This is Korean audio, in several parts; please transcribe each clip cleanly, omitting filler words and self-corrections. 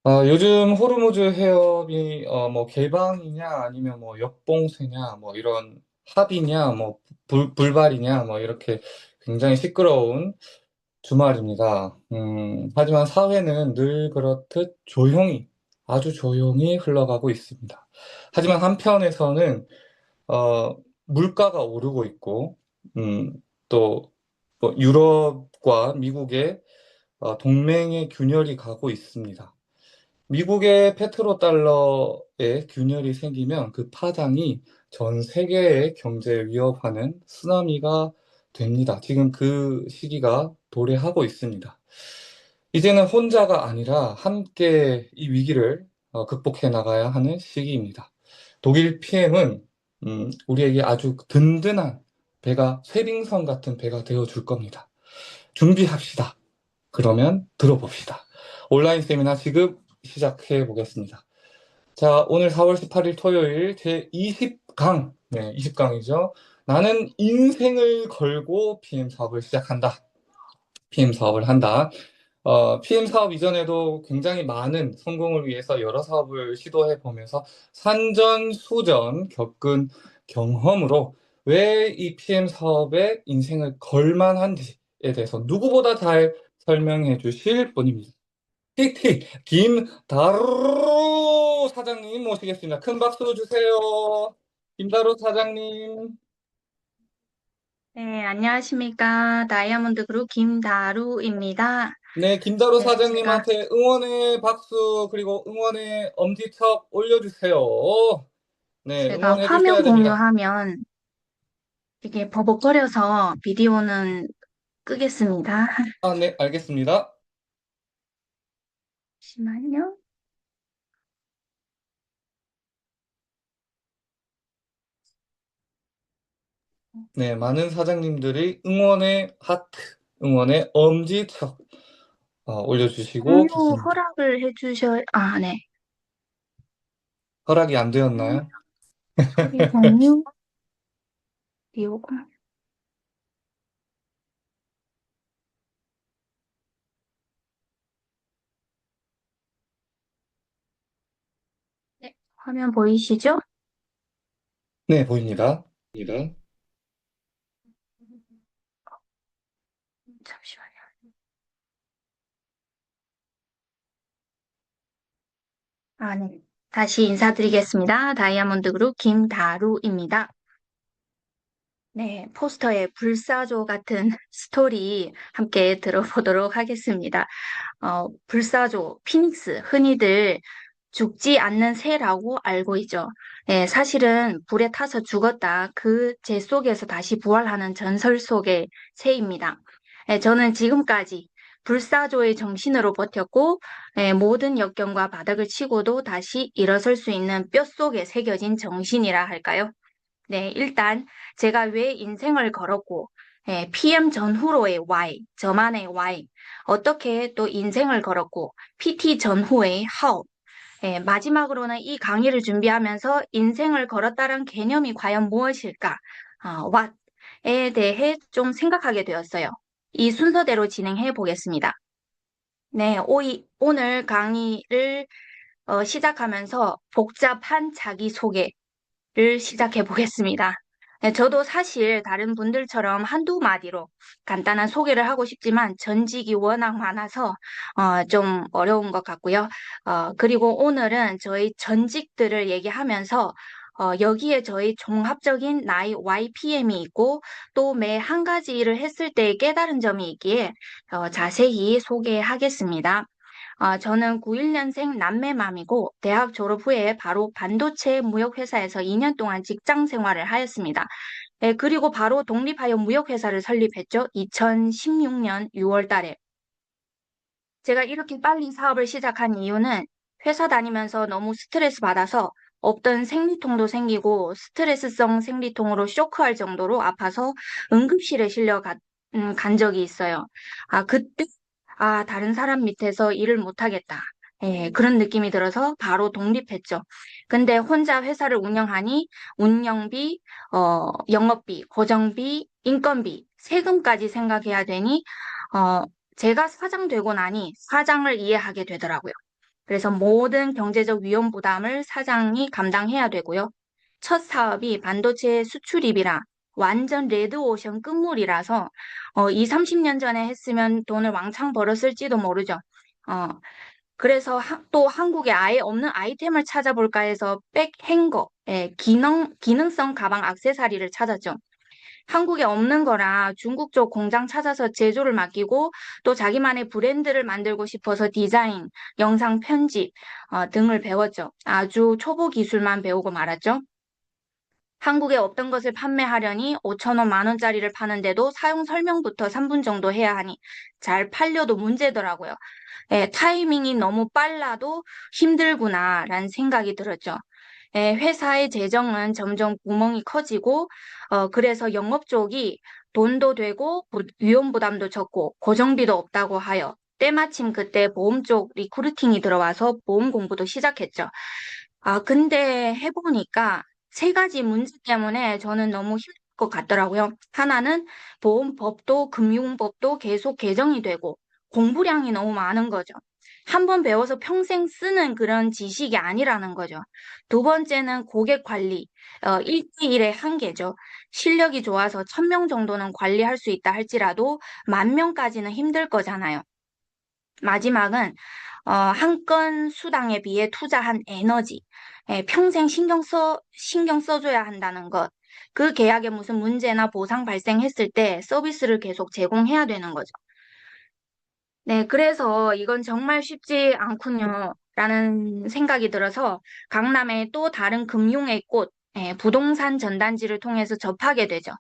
요즘 호르무즈 해협이 뭐 개방이냐 아니면 뭐 역봉쇄냐 뭐 이런 합의냐 뭐 불발이냐 뭐 이렇게 굉장히 시끄러운 주말입니다. 하지만 사회는 늘 그렇듯 조용히 아주 조용히 흘러가고 있습니다. 하지만 한편에서는 물가가 오르고 있고 또 뭐 유럽과 미국의 동맹의 균열이 가고 있습니다. 미국의 페트로달러에 균열이 생기면 그 파장이 전 세계의 경제에 위협하는 쓰나미가 됩니다. 지금 그 시기가 도래하고 있습니다. 이제는 혼자가 아니라 함께 이 위기를 극복해 나가야 하는 시기입니다. 독일 PM은 우리에게 아주 든든한 배가, 쇠빙선 같은 배가 되어 줄 겁니다. 준비합시다. 그러면 들어봅시다. 온라인 세미나 지금 시작해 보겠습니다. 자, 오늘 4월 18일 토요일 제 20강, 네, 20강이죠. 나는 인생을 걸고 PM 사업을 시작한다. PM 사업을 한다. PM 사업 이전에도 굉장히 많은 성공을 위해서 여러 사업을 시도해 보면서 산전수전 겪은 경험으로 왜 이 PM 사업에 인생을 걸만한지에 대해서 누구보다 잘 설명해 주실 분입니다. PT 김다루 사장님 모시겠습니다. 큰 박수 주세요. 김다루 사장님. 네, 안녕하십니까. 다이아몬드 그룹 김다루입니다. 네, 김다루 네, 제가, 사장님한테 응원의 박수 그리고 응원의 엄지척 올려주세요. 네, 제가 응원해 화면 주셔야 됩니다. 공유하면 이게 버벅거려서 비디오는 끄겠습니다. 네, 알겠습니다. 잠시만요. 네, 많은 사장님들이 응원의 하트, 응원의 엄지척 올려주시고 공유 계십니다. 허락을 해주셔, 네. 허락이 안 되었나요? 소리 공유, 비디오 공유. 네, 화면 보이시죠? 네, 보입니다. 잠시만요. 네. 다시 인사드리겠습니다. 다이아몬드 그룹 김다루입니다. 네, 포스터에 불사조 같은 스토리 함께 들어보도록 하겠습니다. 불사조, 피닉스, 흔히들 죽지 않는 새라고 알고 있죠. 네, 사실은 불에 타서 죽었다. 그 재 속에서 다시 부활하는 전설 속의 새입니다. 네, 저는 지금까지 불사조의 정신으로 버텼고, 모든 역경과 바닥을 치고도 다시 일어설 수 있는 뼛속에 새겨진 정신이라 할까요? 네, 일단 제가 왜 인생을 걸었고, PM 전후로의 why, 저만의 why, 어떻게 또 인생을 걸었고, PT 전후의 how, 마지막으로는 이 강의를 준비하면서 인생을 걸었다는 개념이 과연 무엇일까, what에 대해 좀 생각하게 되었어요. 이 순서대로 진행해 보겠습니다. 네, 오늘 강의를 시작하면서 복잡한 자기소개, 를 시작해 보겠습니다. 네, 저도 사실 다른 분들처럼 한두 마디로 간단한 소개를 하고 싶지만 전직이 워낙 많아서 좀 어려운 것 같고요. 그리고 오늘은 저희 전직들을 얘기하면서 여기에 저희 종합적인 나이 YPM이 있고 또 매 한 가지 일을 했을 때의 깨달은 점이 있기에 자세히 소개하겠습니다. 저는 91년생 남매맘이고 대학 졸업 후에 바로 반도체 무역회사에서 2년 동안 직장 생활을 하였습니다. 네, 그리고 바로 독립하여 무역회사를 설립했죠. 2016년 6월 달에. 제가 이렇게 빨리 사업을 시작한 이유는 회사 다니면서 너무 스트레스 받아서 없던 생리통도 생기고 스트레스성 생리통으로 쇼크할 정도로 아파서 응급실에 간 적이 있어요. 그때 다른 사람 밑에서 일을 못하겠다. 그런 느낌이 들어서 바로 독립했죠. 근데 혼자 회사를 운영하니 운영비, 영업비, 고정비, 인건비, 세금까지 생각해야 되니, 어, 제가 사장 되고 나니 사장을 이해하게 되더라고요. 그래서 모든 경제적 위험 부담을 사장이 감당해야 되고요. 첫 사업이 반도체 수출입이라 완전 레드오션 끝물이라서 2, 30년 전에 했으면 돈을 왕창 벌었을지도 모르죠. 어, 그래서 또 한국에 아예 없는 아이템을 찾아볼까 해서 백행거, 예, 기능성 가방 액세서리를 찾았죠. 한국에 없는 거라 중국 쪽 공장 찾아서 제조를 맡기고 또 자기만의 브랜드를 만들고 싶어서 디자인, 영상 편집 등을 배웠죠. 아주 초보 기술만 배우고 말았죠. 한국에 없던 것을 판매하려니 5천 원, 만 원짜리를 파는데도 사용 설명부터 3분 정도 해야 하니 잘 팔려도 문제더라고요. 예, 타이밍이 너무 빨라도 힘들구나라는 생각이 들었죠. 예, 회사의 재정은 점점 구멍이 커지고, 그래서 영업 쪽이 돈도 되고, 위험 부담도 적고, 고정비도 없다고 하여, 때마침 그때 보험 쪽 리크루팅이 들어와서 보험 공부도 시작했죠. 근데 해보니까 세 가지 문제 때문에 저는 너무 힘들 것 같더라고요. 하나는 보험법도 금융법도 계속 개정이 되고, 공부량이 너무 많은 거죠. 한 번 배워서 평생 쓰는 그런 지식이 아니라는 거죠. 두 번째는 고객 관리, 1대1의 한계죠. 실력이 좋아서 1,000명 정도는 관리할 수 있다 할지라도 10,000명까지는 힘들 거잖아요. 마지막은 한 건 수당에 비해 투자한 에너지, 평생 신경 써줘야 한다는 것. 그 계약에 무슨 문제나 보상 발생했을 때 서비스를 계속 제공해야 되는 거죠. 네, 그래서 이건 정말 쉽지 않군요. 라는 생각이 들어서 강남에 또 다른 금융의 꽃, 부동산 전단지를 통해서 접하게 되죠.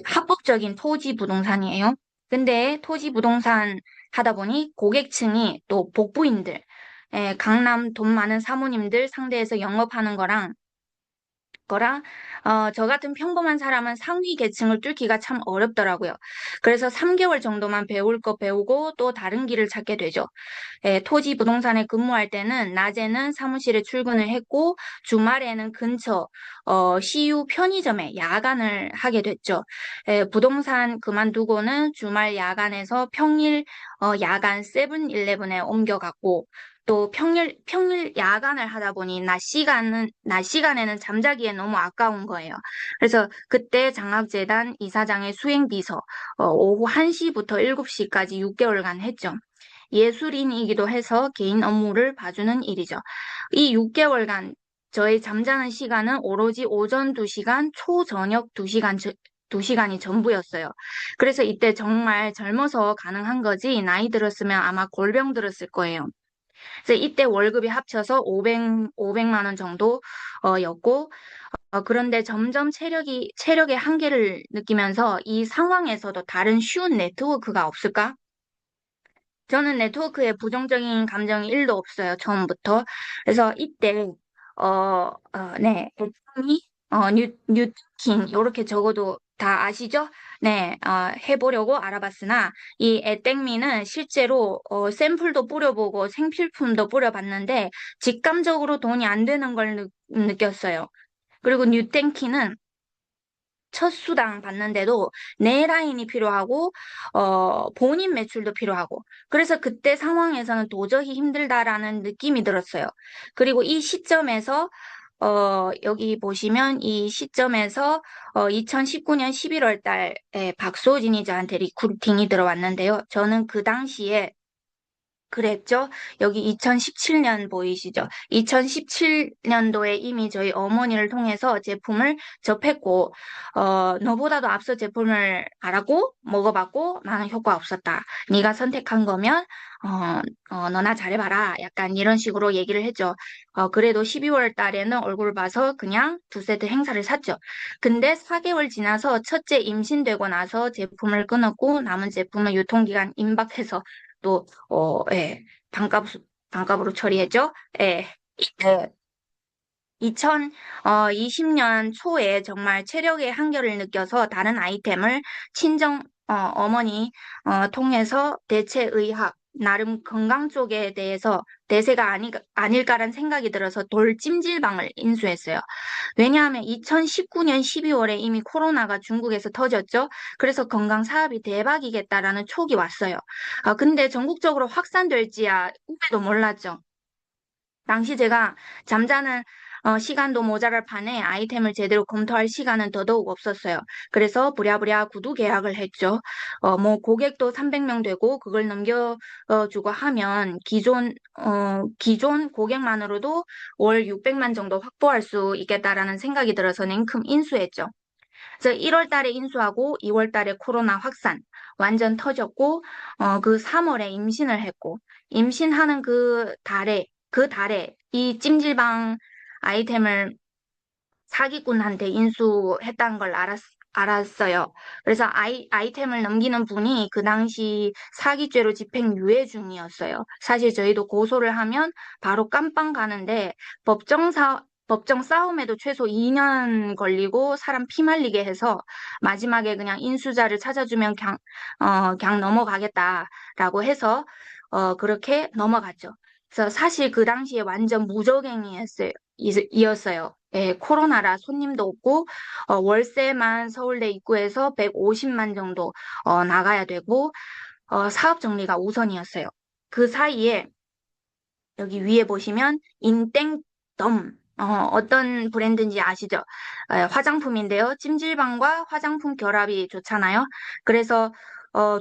합법적인 토지 부동산이에요. 근데 토지 부동산 하다 보니 고객층이 또 복부인들, 강남 돈 많은 사모님들 상대해서 영업하는 거랑 저 같은 평범한 사람은 상위 계층을 뚫기가 참 어렵더라고요. 그래서 3개월 정도만 배울 거 배우고 또 다른 길을 찾게 되죠. 토지 부동산에 근무할 때는 낮에는 사무실에 출근을 했고 주말에는 근처 CU 편의점에 야간을 하게 됐죠. 부동산 그만두고는 주말 야간에서 평일 야간 세븐일레븐에 옮겨갔고 또 평일 야간을 하다 보니 낮 시간에는 잠자기에 너무 아까운 거예요. 그래서 그때 장학재단 이사장의 수행비서, 오후 1시부터 7시까지 6개월간 했죠. 예술인이기도 해서 개인 업무를 봐주는 일이죠. 이 6개월간 저의 잠자는 시간은 오로지 오전 2시간, 초저녁 2시간, 2시간이 전부였어요. 그래서 이때 정말 젊어서 가능한 거지, 나이 들었으면 아마 골병 들었을 거예요. 그래서 이때 월급이 합쳐서 500만 원 정도 였고, 그런데 점점 체력의 한계를 느끼면서 이 상황에서도 다른 쉬운 네트워크가 없을까? 저는 네트워크에 부정적인 감정이 1도 없어요, 처음부터. 그래서 이때, 네, 애정이, 뉴팅, 이렇게 적어도 다 아시죠? 네, 해보려고 알아봤으나, 이 애땡미는 실제로, 샘플도 뿌려보고 생필품도 뿌려봤는데, 직감적으로 돈이 안 되는 걸 느꼈어요. 그리고 뉴땡키는 첫 수당 받는데도 내 라인이 필요하고 본인 매출도 필요하고 그래서 그때 상황에서는 도저히 힘들다라는 느낌이 들었어요. 그리고 이 시점에서 여기 보시면 이 시점에서 2019년 11월 달에 박소진이 저한테 리크루팅이 들어왔는데요. 저는 그 당시에 그랬죠. 여기 2017년 보이시죠? 2017년도에 이미 저희 어머니를 통해서 제품을 접했고, 너보다도 앞서 제품을 알았고, 먹어봤고, 나는 효과 없었다. 네가 선택한 거면, 너나 잘해봐라. 약간 이런 식으로 얘기를 했죠. 그래도 12월 달에는 얼굴 봐서 그냥 2세트 행사를 샀죠. 근데 4개월 지나서 첫째 임신되고 나서 제품을 끊었고, 남은 제품은 유통기간 임박해서 또 예, 반값으로 처리했죠. 예, 네. 2020년 초에 정말 체력의 한계를 느껴서 다른 아이템을 친정 어머니 통해서 대체의학 나름 건강 쪽에 대해서 대세가 아닐까란 생각이 들어서 돌찜질방을 인수했어요. 왜냐하면 2019년 12월에 이미 코로나가 중국에서 터졌죠. 그래서 건강 사업이 대박이겠다라는 촉이 왔어요. 근데 전국적으로 확산될지야 꿈에도 몰랐죠. 당시 제가 잠자는 시간도 모자랄 판에 아이템을 제대로 검토할 시간은 더더욱 없었어요. 그래서 부랴부랴 구두 계약을 했죠. 뭐 고객도 300명 되고 그걸 넘겨주고 하면 기존 고객만으로도 월 600만 정도 확보할 수 있겠다라는 생각이 들어서 냉큼 인수했죠. 그래서 1월 달에 인수하고 2월 달에 코로나 확산 완전 터졌고 그 3월에 임신을 했고 임신하는 그 달에 이 찜질방 아이템을 사기꾼한테 인수했다는 걸 알았어요. 그래서 아이템을 넘기는 분이 그 당시 사기죄로 집행유예 중이었어요. 사실 저희도 고소를 하면 바로 깜빵 가는데 법정 싸움에도 최소 2년 걸리고 사람 피 말리게 해서 마지막에 그냥 인수자를 찾아주면 그냥 넘어가겠다라고 해서 그렇게 넘어갔죠. 그래서 사실 그 당시에 완전 이었어요. 예, 코로나라 손님도 없고 월세만 서울대 입구에서 150만 정도 나가야 되고 사업 정리가 우선이었어요. 그 사이에 여기 위에 보시면 인땡덤 어떤 브랜드인지 아시죠? 화장품인데요. 찜질방과 화장품 결합이 좋잖아요. 그래서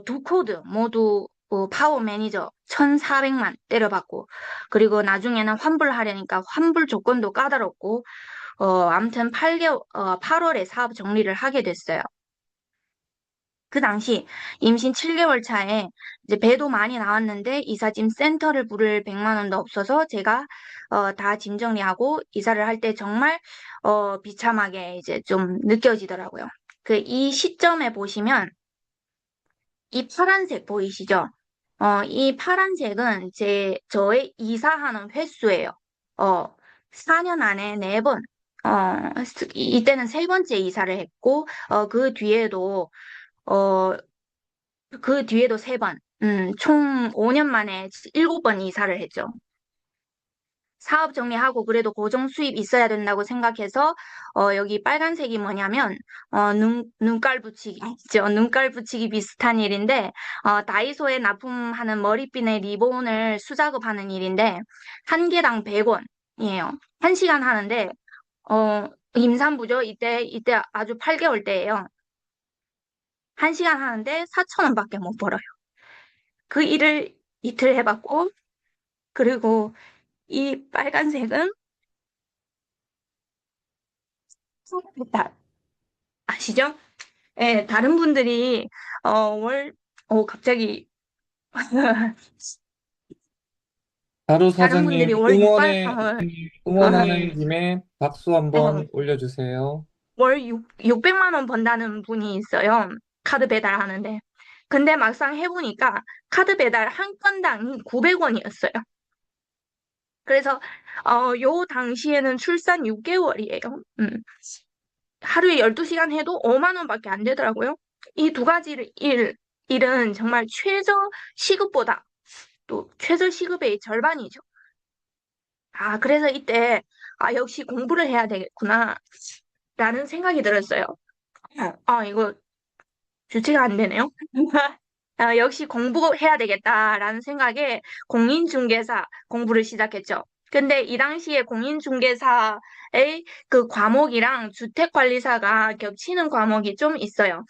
두 코드 모두 파워 매니저 1,400만 때려받고 그리고 나중에는 환불하려니까 환불 조건도 까다롭고 아무튼 8월에 사업 정리를 하게 됐어요. 그 당시 임신 7개월 차에 이제 배도 많이 나왔는데 이삿짐 센터를 부를 100만 원도 없어서 제가 다 짐 정리하고 이사를 할 때 정말 비참하게 이제 좀 느껴지더라고요. 그 이 시점에 보시면 이 파란색 보이시죠? 이 파란색은 저의 이사하는 횟수예요. 어, 4년 안에 4번, 이때는 세 번째 이사를 했고, 어, 그 뒤에도 3번, 총 5년 만에 7번 이사를 했죠. 사업 정리하고 그래도 고정 수입 있어야 된다고 생각해서 여기 빨간색이 뭐냐면 눈깔 붙이기 있죠. 눈깔 붙이기 비슷한 일인데 다이소에 납품하는 머리핀의 리본을 수작업하는 일인데 한 개당 100원이에요. 한 시간 하는데 임산부죠. 이때 아주 8개월 때예요. 한 시간 하는데 4천 원밖에 못 벌어요. 그 일을 이틀 해봤고 그리고 이 빨간색은 성공했다. 아시죠? 예, 다른 분들이, 어, 갑자기, 다루 다른 사장님, 분들이 월 6만, 응원하는 김에 박수 어, 한번 올려주세요. 월 600만 원 번다는 분이 있어요. 카드 배달하는데. 근데 막상 해보니까 카드 배달 한 건당 900원이었어요. 그래서, 요 당시에는 출산 6개월이에요. 하루에 12시간 해도 5만 원밖에 안 되더라고요. 이 두 가지 일은 정말 최저 시급보다 또 최저 시급의 절반이죠. 그래서 이때, 역시 공부를 해야 되겠구나, 라는 생각이 들었어요. 이거 주체가 안 되네요. 역시 공부해야 되겠다라는 생각에 공인중개사 공부를 시작했죠. 근데 이 당시에 공인중개사의 그 과목이랑 주택관리사가 겹치는 과목이 좀 있어요.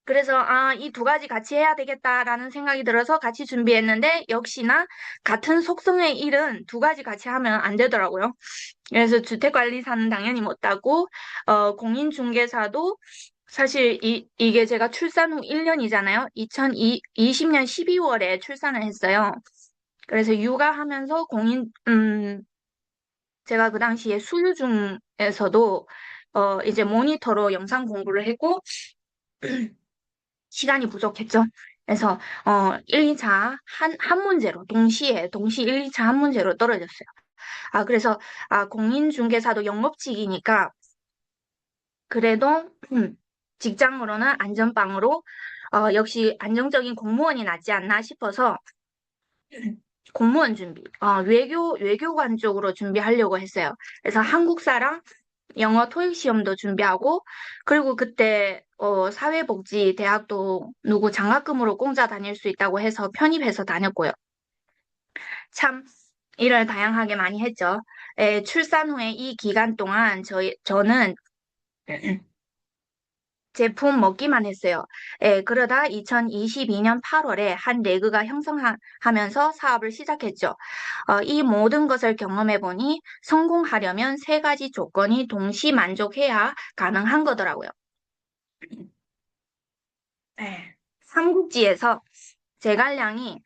그래서 이 두 가지 같이 해야 되겠다라는 생각이 들어서 같이 준비했는데 역시나 같은 속성의 일은 두 가지 같이 하면 안 되더라고요. 그래서 주택관리사는 당연히 못 따고 공인중개사도 사실 이게 제가 출산 후 1년이잖아요. 2020년 12월에 출산을 했어요. 그래서 육아하면서 제가 그 당시에 수유 중에서도 이제 모니터로 영상 공부를 했고 시간이 부족했죠. 그래서 1, 2차 한 문제로 동시 1, 2차 한 문제로 떨어졌어요. 그래서 공인중개사도 영업직이니까 그래도 직장으로는 안전빵으로 역시 안정적인 공무원이 낫지 않나 싶어서 공무원 준비, 외교관 쪽으로 준비하려고 했어요. 그래서 한국사랑 영어 토익 시험도 준비하고, 그리고 그때, 사회복지 대학도 누구 장학금으로 공짜 다닐 수 있다고 해서 편입해서 다녔고요. 참, 일을 다양하게 많이 했죠. 출산 후에 이 기간 동안 저는 제품 먹기만 했어요. 그러다 2022년 8월에 한 레그가 형성하면서 사업을 시작했죠. 이 모든 것을 경험해 보니 성공하려면 세 가지 조건이 동시 만족해야 가능한 거더라고요. 삼국지에서 제갈량이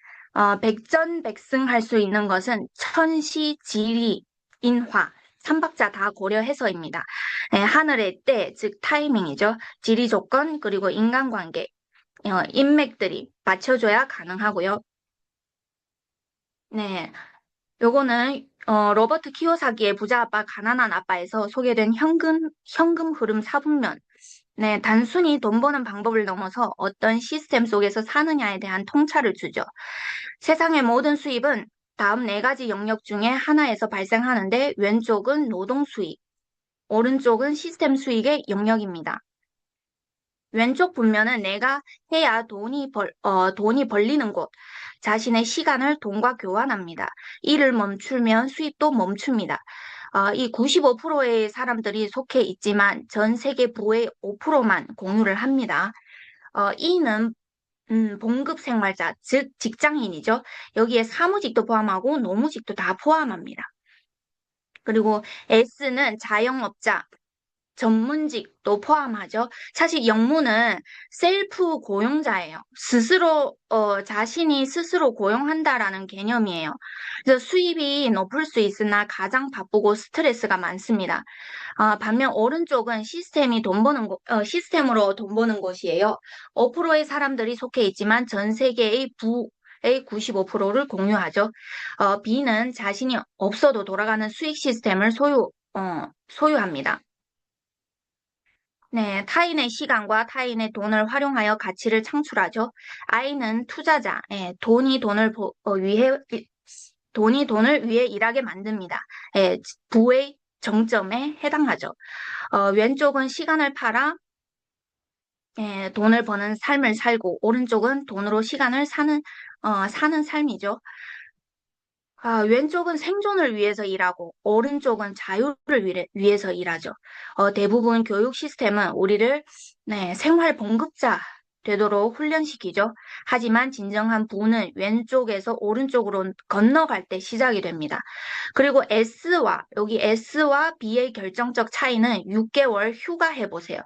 백전백승할 수 있는 것은 천시, 지리, 인화, 삼박자 다 고려해서입니다. 하늘의 때, 즉 타이밍이죠. 지리 조건, 그리고 인간관계, 인맥들이 맞춰줘야 가능하고요. 네, 요거는 로버트 키요사기의 부자 아빠, 가난한 아빠에서 소개된 현금 흐름 사분면. 네, 단순히 돈 버는 방법을 넘어서 어떤 시스템 속에서 사느냐에 대한 통찰을 주죠. 세상의 모든 수입은 다음 네 가지 영역 중에 하나에서 발생하는데 왼쪽은 노동 수익, 오른쪽은 시스템 수익의 영역입니다. 왼쪽 분면은 내가 해야 돈이 벌리는 곳, 자신의 시간을 돈과 교환합니다. 일을 멈추면 수입도 멈춥니다. 이 95%의 사람들이 속해 있지만 전 세계 부의 5%만 공유를 합니다. E는 봉급 생활자, 즉 직장인이죠. 여기에 사무직도 포함하고 노무직도 다 포함합니다. 그리고 S는 자영업자, 전문직도 포함하죠. 사실 영문은 셀프 고용자예요. 자신이 스스로 고용한다라는 개념이에요. 그래서 수입이 높을 수 있으나 가장 바쁘고 스트레스가 많습니다. 반면 오른쪽은 시스템으로 돈 버는 곳이에요. 5%의 사람들이 속해 있지만 전 세계의 부의 95%를 공유하죠. B는 자신이 없어도 돌아가는 수익 시스템을 소유합니다. 네, 타인의 시간과 타인의 돈을 활용하여 가치를 창출하죠. I는 투자자, 돈이 돈을 위해 일하게 만듭니다. 부의 정점에 해당하죠. 왼쪽은 시간을 팔아 돈을 버는 삶을 살고, 오른쪽은 돈으로 시간을 사는 삶이죠. 왼쪽은 생존을 위해서 일하고, 오른쪽은 자유를 위해서 일하죠. 대부분 교육 시스템은 우리를 생활 봉급자 되도록 훈련시키죠. 하지만 진정한 부는 왼쪽에서 오른쪽으로 건너갈 때 시작이 됩니다. 그리고 여기 S와 B의 결정적 차이는 6개월 휴가 해보세요.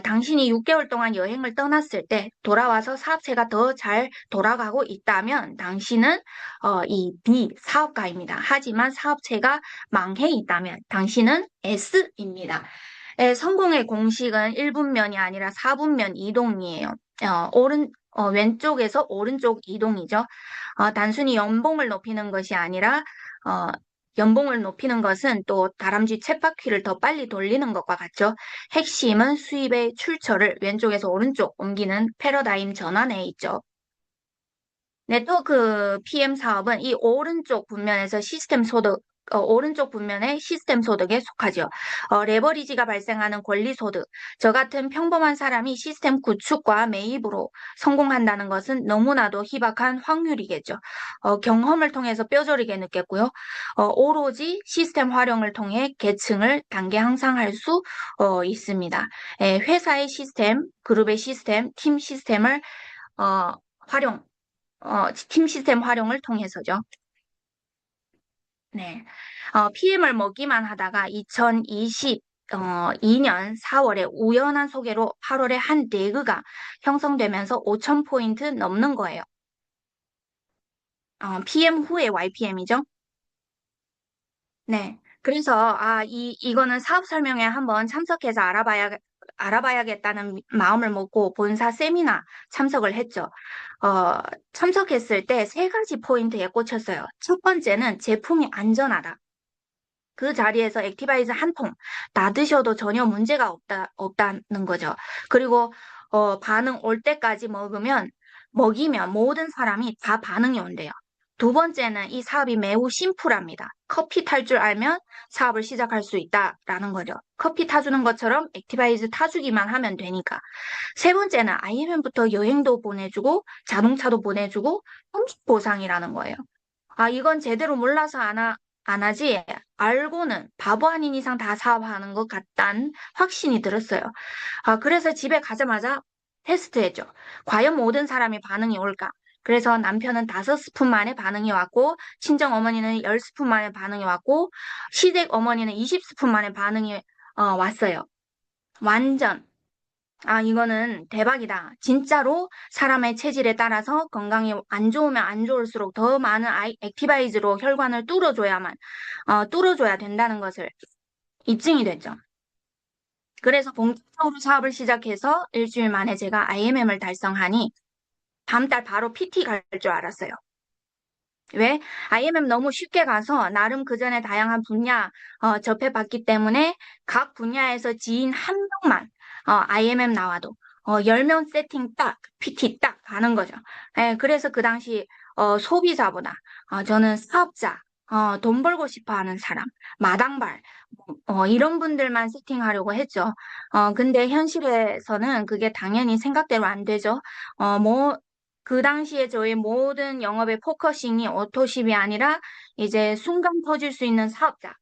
당신이 6개월 동안 여행을 떠났을 때 돌아와서 사업체가 더 잘 돌아가고 있다면 당신은 이 B 사업가입니다. 하지만 사업체가 망해 있다면 당신은 S입니다. 성공의 공식은 1분면이 아니라 4분면 이동이에요. 왼쪽에서 오른쪽 이동이죠. 단순히 연봉을 높이는 것이 아니라 연봉을 높이는 것은 또 다람쥐 쳇바퀴를 더 빨리 돌리는 것과 같죠. 핵심은 수입의 출처를 왼쪽에서 오른쪽 옮기는 패러다임 전환에 있죠. 네트워크 PM 사업은 이 오른쪽 분면에서 오른쪽 분면의 시스템 소득에 속하죠. 레버리지가 발생하는 권리 소득. 저 같은 평범한 사람이 시스템 구축과 매입으로 성공한다는 것은 너무나도 희박한 확률이겠죠. 경험을 통해서 뼈저리게 느꼈고요. 오로지 시스템 활용을 통해 계층을 단계 향상할 수 있습니다. 회사의 시스템, 그룹의 시스템, 팀 시스템을 어, 활용 팀 시스템 활용을 통해서죠. 네. PM을 먹기만 하다가 2022년 4월에 우연한 소개로 8월에 한 레그가 형성되면서 5,000포인트 넘는 거예요. PM 후에 YPM이죠. 네. 그래서, 이거는 사업 설명회 한번 참석해서 알아봐야겠다는 마음을 먹고 본사 세미나 참석을 했죠. 참석했을 때 세 가지 포인트에 꽂혔어요. 첫 번째는 제품이 안전하다. 그 자리에서 액티바이즈 한 통 다 드셔도 전혀 문제가 없다는 거죠. 그리고, 반응 올 때까지 먹이면 모든 사람이 다 반응이 온대요. 두 번째는 이 사업이 매우 심플합니다. 커피 탈 줄 알면 사업을 시작할 수 있다라는 거죠. 커피 타주는 것처럼 액티바이즈 타주기만 하면 되니까. 세 번째는 IMM부터 여행도 보내주고 자동차도 보내주고 통식 보상이라는 거예요. 이건 제대로 몰라서 안 하지. 알고는 바보 아닌 이상 다 사업하는 것 같단 확신이 들었어요. 그래서 집에 가자마자 테스트했죠. 과연 모든 사람이 반응이 올까? 그래서 남편은 5스푼 만에 반응이 왔고, 친정 어머니는 10스푼 만에 반응이 왔고, 시댁 어머니는 20스푼 만에 반응이 왔어요. 완전. 이거는 대박이다. 진짜로 사람의 체질에 따라서 건강이 안 좋으면 안 좋을수록 더 많은 액티바이즈로 혈관을 뚫어줘야 된다는 것을 입증이 됐죠. 그래서 본격적으로 사업을 시작해서 일주일 만에 제가 IMM을 달성하니 다음 달 바로 PT 갈 줄 알았어요. 왜? IMM 너무 쉽게 가서 나름 그 전에 다양한 분야 접해봤기 때문에 각 분야에서 지인 한 명만 IMM 나와도 10명 세팅 딱, PT 딱 가는 거죠. 예, 그래서 그 당시 소비자보다 저는 사업자, 돈 벌고 싶어 하는 사람, 마당발, 이런 분들만 세팅하려고 했죠. 근데 현실에서는 그게 당연히 생각대로 안 되죠. 그 당시에 저희 모든 영업의 포커싱이 오토십이 아니라 이제 순간 터질 수 있는 사업자.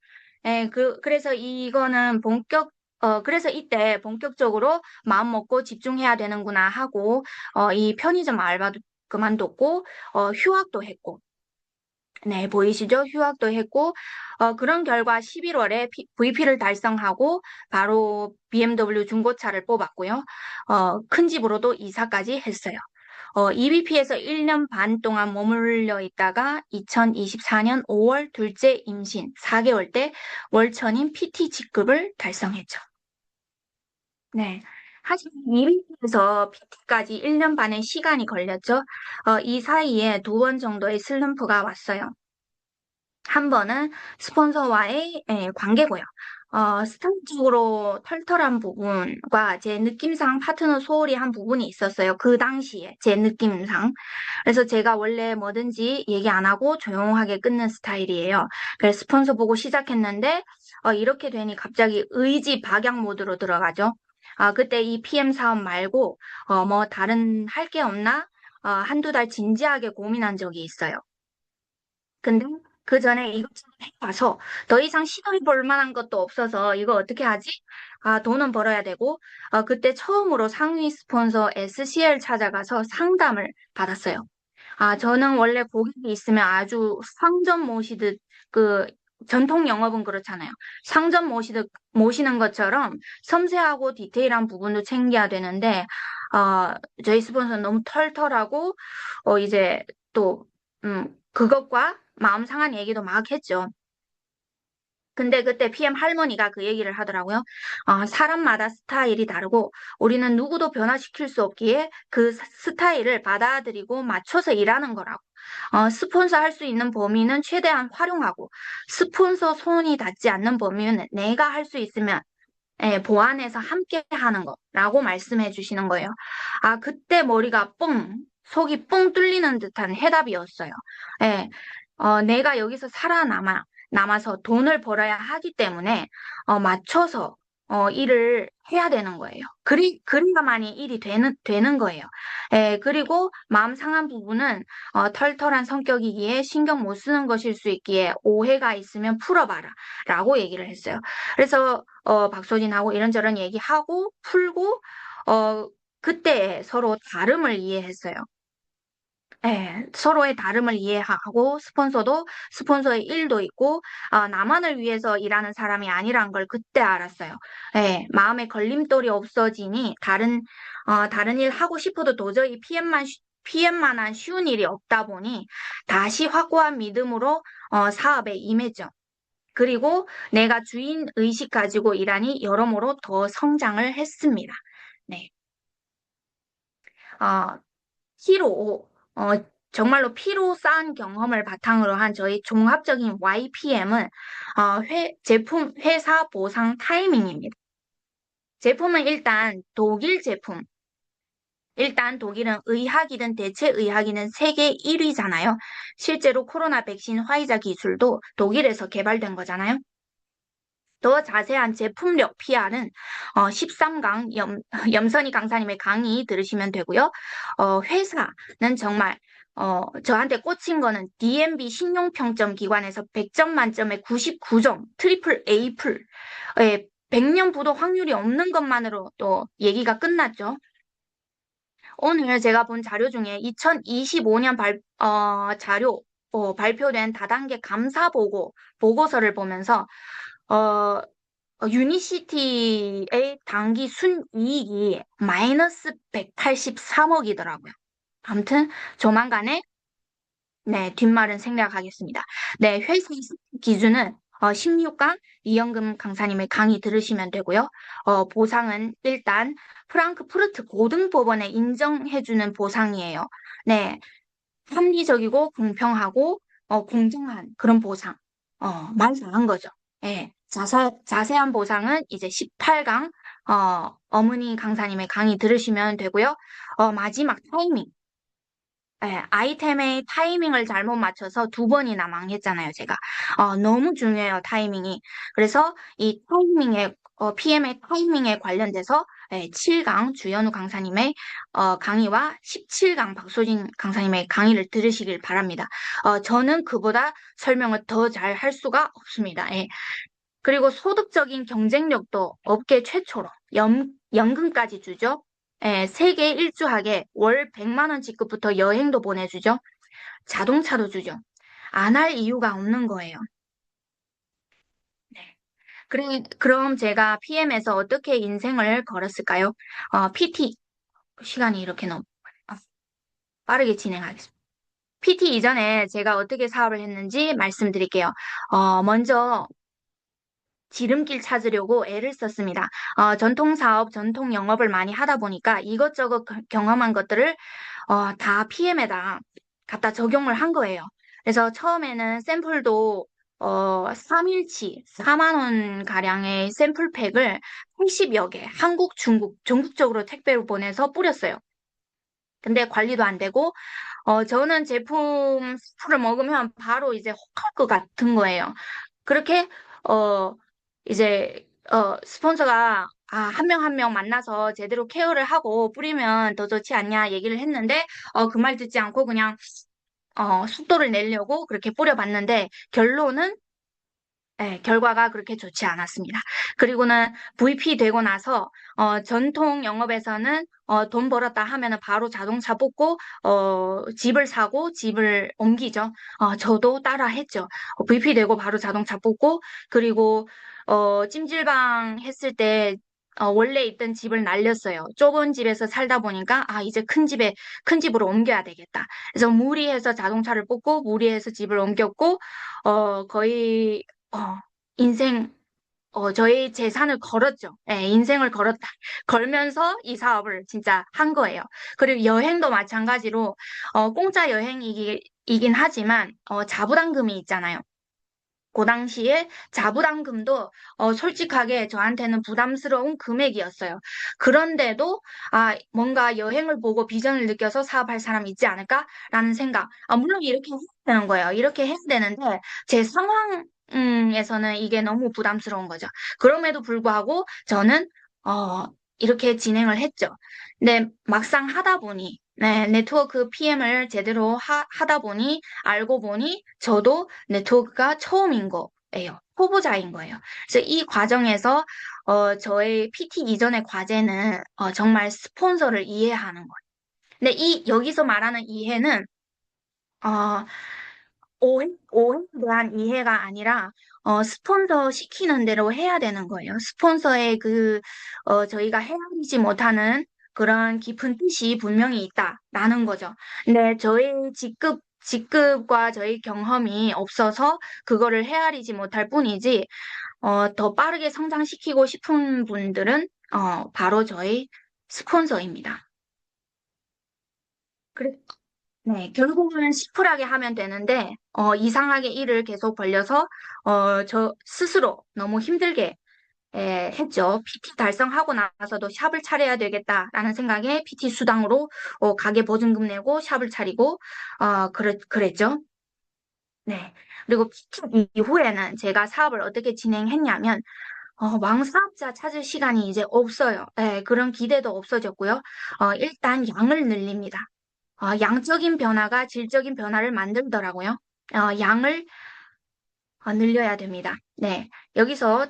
예, 그래서 이거는 그래서 이때 본격적으로 마음 먹고 집중해야 되는구나 하고, 이 편의점 알바도 그만뒀고, 휴학도 했고, 네, 보이시죠? 휴학도 했고, 그런 결과 11월에 VP를 달성하고, 바로 BMW 중고차를 뽑았고요. 큰 집으로도 이사까지 했어요. EBP에서 1년 반 동안 머물러 있다가 2024년 5월 둘째 임신 4개월 때 월천인 PT 직급을 달성했죠. 네. 하지만 EBP에서 PT까지 1년 반의 시간이 걸렸죠. 이 사이에 2번 정도의 슬럼프가 왔어요. 한 번은 스폰서와의 관계고요. 스타일적으로 털털한 부분과 제 느낌상 파트너 소홀히 한 부분이 있었어요. 그 당시에 제 느낌상. 그래서 제가 원래 뭐든지 얘기 안 하고 조용하게 끊는 스타일이에요. 그래서 스폰서 보고 시작했는데 이렇게 되니 갑자기 의지 박약 모드로 들어가죠. 그때 이 PM 사업 말고 뭐 다른 할 게 없나? 한두 달 진지하게 고민한 적이 있어요. 근데 그 전에 이것저것 해봐서 더 이상 시도해 볼 만한 것도 없어서 이거 어떻게 하지? 돈은 벌어야 되고, 그때 처음으로 상위 스폰서 SCL 찾아가서 상담을 받았어요. 저는 원래 고객이 있으면 아주 상점 모시듯 그 전통 영업은 그렇잖아요. 상점 모시는 것처럼 섬세하고 디테일한 부분도 챙겨야 되는데, 저희 스폰서는 너무 털털하고, 이제 또, 그것과 마음 상한 얘기도 막 했죠. 근데 그때 PM 할머니가 그 얘기를 하더라고요. 사람마다 스타일이 다르고 우리는 누구도 변화시킬 수 없기에 그 스타일을 받아들이고 맞춰서 일하는 거라고. 스폰서 할 수 있는 범위는 최대한 활용하고 스폰서 손이 닿지 않는 범위는 내가 할 수 있으면 보완해서 함께 하는 거라고 말씀해 주시는 거예요. 그때 머리가 속이 뻥 뚫리는 듯한 해답이었어요. 예, 내가 여기서 남아서 돈을 벌어야 하기 때문에, 맞춰서, 일을 해야 되는 거예요. 그래야만이 일이 되는 거예요. 그리고 마음 상한 부분은, 털털한 성격이기에 신경 못 쓰는 것일 수 있기에 오해가 있으면 풀어봐라. 라고 얘기를 했어요. 그래서, 박소진하고 이런저런 얘기하고, 풀고, 그때 서로 다름을 이해했어요. 서로의 다름을 이해하고 스폰서도 스폰서의 일도 있고 나만을 위해서 일하는 사람이 아니란 걸 그때 알았어요. 마음에 걸림돌이 없어지니 다른 일 하고 싶어도 도저히 PM만한 쉬운 일이 없다 보니 다시 확고한 믿음으로 사업에 임했죠. 그리고 내가 주인 의식 가지고 일하니 여러모로 더 성장을 했습니다. 네. 어, 피로, 정말로 피로 쌓은 경험을 바탕으로 한 저희 종합적인 YPM은 제품 회사 보상 타이밍입니다. 제품은 일단 독일은 의학이든 대체의학이든 세계 1위잖아요. 실제로 코로나 백신 화이자 기술도 독일에서 개발된 거잖아요. 더 자세한 제품력 PR은 13강 염선희 강사님의 강의 들으시면 되고요. 회사는 정말 저한테 꽂힌 거는 DNB 신용평점 기관에서 100점 만점에 99점, 트리플 A 풀. 100년 부도 확률이 없는 것만으로 또 얘기가 끝났죠. 오늘 제가 본 자료 중에 2025년 발표된 다단계 감사 보고서를 보면서, 어, 유니시티의 단기 순이익이 마이너스 183억이더라고요. 아무튼 조만간에 네, 뒷말은 생략하겠습니다. 네, 회사 기준은 16강 이영금 강사님의 강의 들으시면 되고요. 보상은 일단 프랑크푸르트 고등법원에 인정해주는 보상이에요. 네, 합리적이고 공평하고 공정한 그런 보상. 말 잘한 거죠. 예, 자세한 보상은 이제 18강 어머니 강사님의 강의 들으시면 되고요. 마지막 타이밍. 예, 아이템의 타이밍을 잘못 맞춰서 두 번이나 망했잖아요, 제가. 너무 중요해요, 타이밍이. 그래서 이 타이밍에, PM의 타이밍에 관련돼서 7강 주연우 강사님의 강의와 17강 박소진 강사님의 강의를 들으시길 바랍니다. 저는 그보다 설명을 더 잘 할 수가 없습니다. 예. 그리고 소득적인 경쟁력도 업계 최초로 연금까지 주죠. 세계 일주하게 월 100만 원 지급부터 여행도 보내주죠. 자동차도 주죠. 안 할 이유가 없는 거예요. 네. 그럼 제가 PM에서 어떻게 인생을 걸었을까요? PT 시간이 이렇게 너무 빠르게 진행하겠습니다. PT 이전에 제가 어떻게 사업을 했는지 말씀드릴게요. 먼저 지름길 찾으려고 애를 썼습니다. 전통 사업, 전통 영업을 많이 하다 보니까 이것저것 경험한 것들을 다 PM에다 갖다 적용을 한 거예요. 그래서 처음에는 샘플도 3일치 4만 원 가량의 샘플팩을 80여 개 한국, 중국, 전국적으로 택배로 보내서 뿌렸어요. 근데 관리도 안 되고 저는 제품 술을 먹으면 바로 이제 혹할 것 같은 거예요. 그렇게 어 이제 스폰서가 한 명 한 명 만나서 제대로 케어를 하고 뿌리면 더 좋지 않냐 얘기를 했는데 그 말 듣지 않고 그냥 속도를 내려고 그렇게 뿌려봤는데 결론은 결과가 그렇게 좋지 않았습니다. 그리고는 VP 되고 나서 전통 영업에서는 돈 벌었다 하면은 바로 자동차 뽑고 집을 사고 집을 옮기죠. 저도 따라 했죠. VP 되고 바로 자동차 뽑고 그리고 찜질방 했을 때 원래 있던 집을 날렸어요. 좁은 집에서 살다 보니까 이제 큰 집으로 옮겨야 되겠다. 그래서 무리해서 자동차를 뽑고 무리해서 집을 옮겼고 거의 어, 인생, 저의 재산을 걸었죠. 예, 인생을 걸었다. 걸면서 이 사업을 진짜 한 거예요. 그리고 여행도 마찬가지로, 공짜 여행이긴 하지만, 자부담금이 있잖아요. 그 당시에 자부담금도 솔직하게 저한테는 부담스러운 금액이었어요. 그런데도 뭔가 여행을 보고 비전을 느껴서 사업할 사람 있지 않을까라는 생각. 물론 이렇게 해야 되는 거예요. 이렇게 해야 되는데 제 상황에서는 이게 너무 부담스러운 거죠. 그럼에도 불구하고 저는 이렇게 진행을 했죠. 근데 막상 하다 보니 네, 네트워크 PM을 제대로 하다 보니 알고 보니 저도 네트워크가 처음인 거예요. 초보자인 거예요. 그래서 이 과정에서 저의 PT 이전의 과제는 정말 스폰서를 이해하는 거예요. 근데 여기서 말하는 이해는 어, 오해에 대한 이해가 아니라 스폰서 시키는 대로 해야 되는 거예요. 스폰서의 저희가 헤아리지 못하는 그런 깊은 뜻이 분명히 있다라는 거죠. 근데 저의 직급과 저희 경험이 없어서 그거를 헤아리지 못할 뿐이지, 더 빠르게 성장시키고 싶은 분들은, 바로 저희 스폰서입니다. 그래, 네, 결국은 시풀하게 하면 되는데, 이상하게 일을 계속 벌려서, 저 스스로 너무 힘들게 했죠. PT 달성하고 나서도 샵을 차려야 되겠다라는 생각에 PT 수당으로 가게 보증금 내고 샵을 차리고 그랬죠. 네. 그리고 PT 이후에는 제가 사업을 어떻게 진행했냐면 왕사업자 찾을 시간이 이제 없어요. 네, 그런 기대도 없어졌고요. 일단 양을 늘립니다. 양적인 변화가 질적인 변화를 만들더라고요. 양을 늘려야 됩니다. 네. 여기서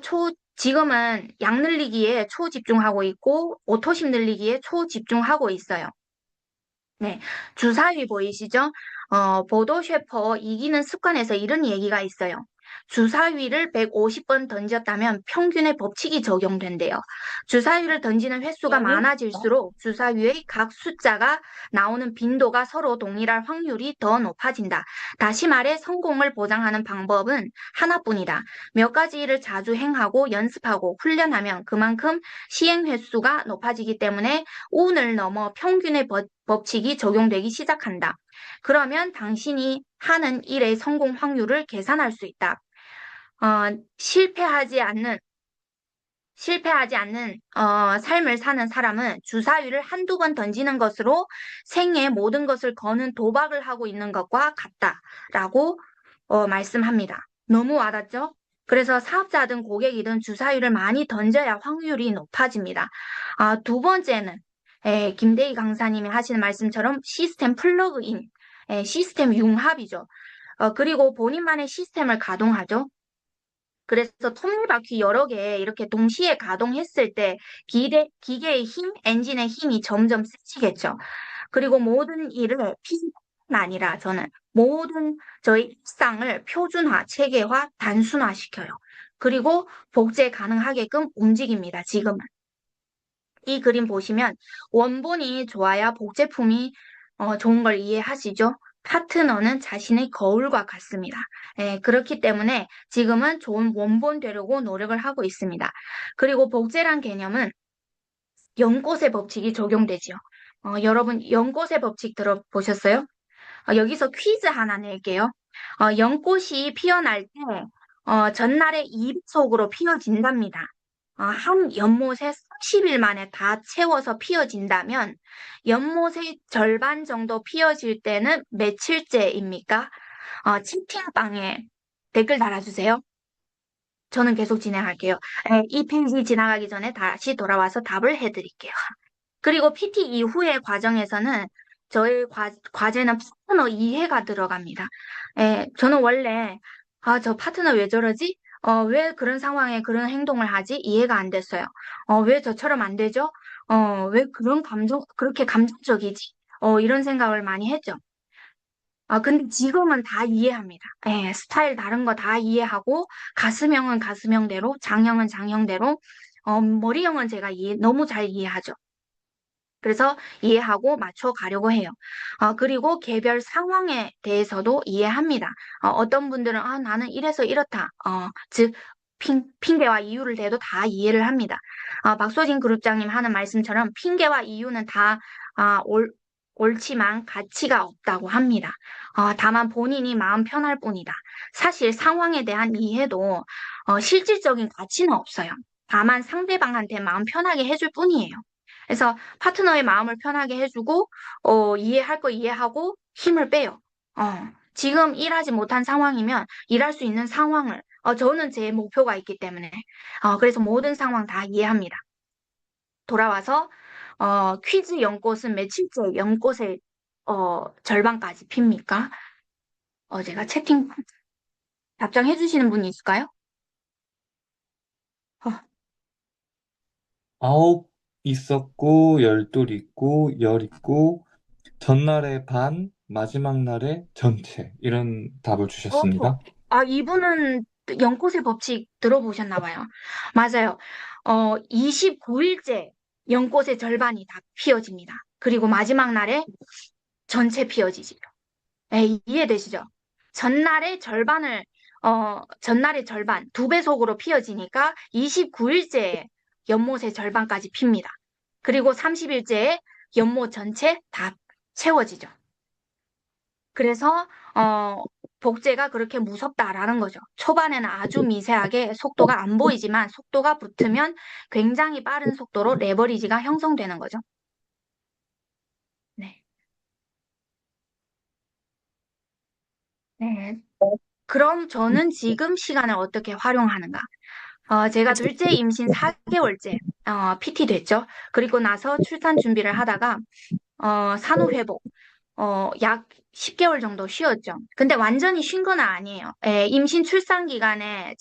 지금은 양 늘리기에 초집중하고 있고, 오토심 늘리기에 초집중하고 있어요. 네. 주사위 보이시죠? 보도 셰퍼 이기는 습관에서 이런 얘기가 있어요. 주사위를 150번 던졌다면 평균의 법칙이 적용된대요. 주사위를 던지는 횟수가 많아질수록 주사위의 각 숫자가 나오는 빈도가 서로 동일할 확률이 더 높아진다. 다시 말해 성공을 보장하는 방법은 하나뿐이다. 몇 가지 일을 자주 행하고 연습하고 훈련하면 그만큼 시행 횟수가 높아지기 때문에 운을 넘어 평균의 법칙이 적용되기 시작한다. 그러면 당신이 하는 일의 성공 확률을 계산할 수 있다. 어, 실패하지 않는 삶을 사는 사람은 주사위를 한두 번 던지는 것으로 생의 모든 것을 거는 도박을 하고 있는 것과 같다라고 말씀합니다. 너무 와닿죠? 그래서 사업자든 고객이든 주사위를 많이 던져야 확률이 높아집니다. 두 번째는 김대희 강사님이 하시는 말씀처럼 시스템 플러그인, 시스템 융합이죠. 그리고 본인만의 시스템을 가동하죠. 그래서 톱니바퀴 여러 개 이렇게 동시에 가동했을 때 기계의 힘, 엔진의 힘이 점점 세지겠죠. 그리고 모든 일을 피만 아니라 저는 모든 저희 일상을 표준화, 체계화, 단순화시켜요. 그리고 복제 가능하게끔 움직입니다. 지금은. 이 그림 보시면 원본이 좋아야 복제품이 좋은 걸 이해하시죠? 파트너는 자신의 거울과 같습니다. 그렇기 때문에 지금은 좋은 원본 되려고 노력을 하고 있습니다. 그리고 복제란 개념은 연꽃의 법칙이 적용되지요. 여러분 연꽃의 법칙 들어보셨어요? 여기서 퀴즈 하나 낼게요. 연꽃이 피어날 때 전날에 2배속으로 피어진답니다. 한 연못에 30일 만에 다 채워서 피어진다면 연못의 절반 정도 피어질 때는 며칠째입니까? 채팅방에 댓글 달아주세요. 저는 계속 진행할게요. 이 페이지 지나가기 전에 다시 돌아와서 답을 해드릴게요. 그리고 PT 이후의 과정에서는 저희 과제는 파트너 이해가 들어갑니다. 저는 원래, 저 파트너 왜 저러지? 왜 그런 상황에 그런 행동을 하지? 이해가 안 됐어요. 왜 저처럼 안 되죠? 왜 그렇게 감정적이지? 이런 생각을 많이 했죠. 근데 지금은 다 이해합니다. 스타일 다른 거 다 이해하고, 가슴형은 가슴형대로, 장형은 장형대로, 머리형은 제가 너무 잘 이해하죠. 그래서 이해하고 맞춰 가려고 해요. 그리고 개별 상황에 대해서도 이해합니다. 어떤 분들은 나는 이래서 이렇다. 즉 핑계와 이유를 대도 다 이해를 합니다. 박소진 그룹장님 하는 말씀처럼 핑계와 이유는 다 옳지만 가치가 없다고 합니다. 다만 본인이 마음 편할 뿐이다. 사실 상황에 대한 이해도 실질적인 가치는 없어요. 다만 상대방한테 마음 편하게 해줄 뿐이에요. 그래서 파트너의 마음을 편하게 해주고, 이해할 거 이해하고 힘을 빼요. 지금 일하지 못한 상황이면 일할 수 있는 상황을, 저는 제 목표가 있기 때문에, 그래서 모든 상황 다 이해합니다. 돌아와서, 퀴즈 연꽃은 며칠째 연꽃의, 절반까지 핍니까? 제가 채팅 답장해 주시는 분이 있을까요? 어, 아홉 있었고, 열둘 있고, 열 있고, 전날에 반, 마지막 날에 전체. 이런 답을 어, 주셨습니다. 이분은 연꽃의 법칙 들어보셨나 봐요. 맞아요. 29일째 연꽃의 절반이 다 피어집니다. 그리고 마지막 날에 전체 피어지죠. 이해되시죠? 전날의 절반, 2배속으로 피어지니까 29일째에 연못의 절반까지 핍니다. 그리고 30일째에 연못 전체 다 채워지죠. 그래서 복제가 그렇게 무섭다라는 거죠. 초반에는 아주 미세하게 속도가 안 보이지만 속도가 붙으면 굉장히 빠른 속도로 레버리지가 형성되는 거죠. 네. 네. 그럼 저는 지금 시간을 어떻게 활용하는가? 제가 둘째 임신 4개월째 PT 됐죠. 그리고 나서 출산 준비를 하다가 산후회복, 약 10개월 정도 쉬었죠. 근데 완전히 쉰 건 아니에요. 임신 출산 기간에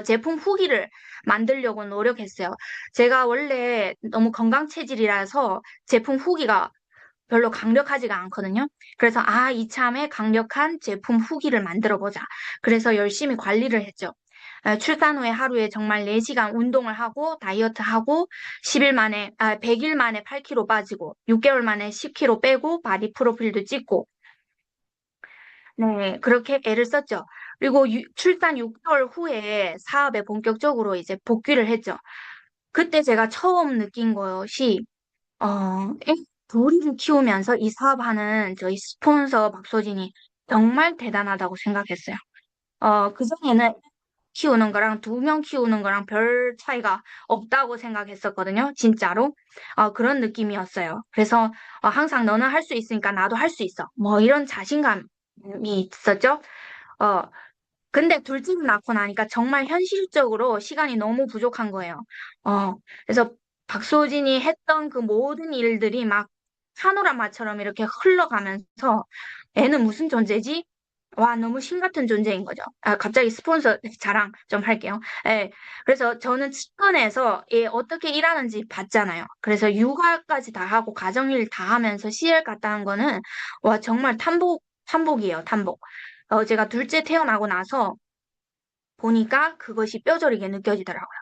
제품 후기를 만들려고 노력했어요. 제가 원래 너무 건강 체질이라서 제품 후기가 별로 강력하지가 않거든요. 그래서 이참에 강력한 제품 후기를 만들어 보자. 그래서 열심히 관리를 했죠. 출산 후에 하루에 정말 4시간 운동을 하고 다이어트 하고 100일 만에 8kg 빠지고 6개월 만에 10kg 빼고 바디 프로필도 찍고 네, 그렇게 애를 썼죠. 그리고 출산 6개월 후에 사업에 본격적으로 이제 복귀를 했죠. 그때 제가 처음 느낀 것이 애 둘이를 키우면서 이 사업하는 저희 스폰서 박소진이 정말 대단하다고 생각했어요. 그전에는 키우는 거랑 2명 키우는 거랑 별 차이가 없다고 생각했었거든요. 진짜로. 그런 느낌이었어요. 그래서 항상 너는 할 수 있으니까 나도 할 수 있어. 뭐 이런 자신감이 있었죠. 어, 근데 둘째를 낳고 나니까 정말 현실적으로 시간이 너무 부족한 거예요. 어, 그래서 박소진이 했던 그 모든 일들이 막 파노라마처럼 이렇게 흘러가면서 애는 무슨 존재지? 와, 너무 신 같은 존재인 거죠. 갑자기 스폰서 자랑 좀 할게요. 예, 그래서 저는 측근에서 얘 어떻게 일하는지 봤잖아요. 그래서 육아까지 다 하고 가정일 다 하면서 CL 갔다 한 거는 와, 정말 탐복이에요, 탐복. 제가 둘째 태어나고 나서 보니까 그것이 뼈저리게 느껴지더라고요.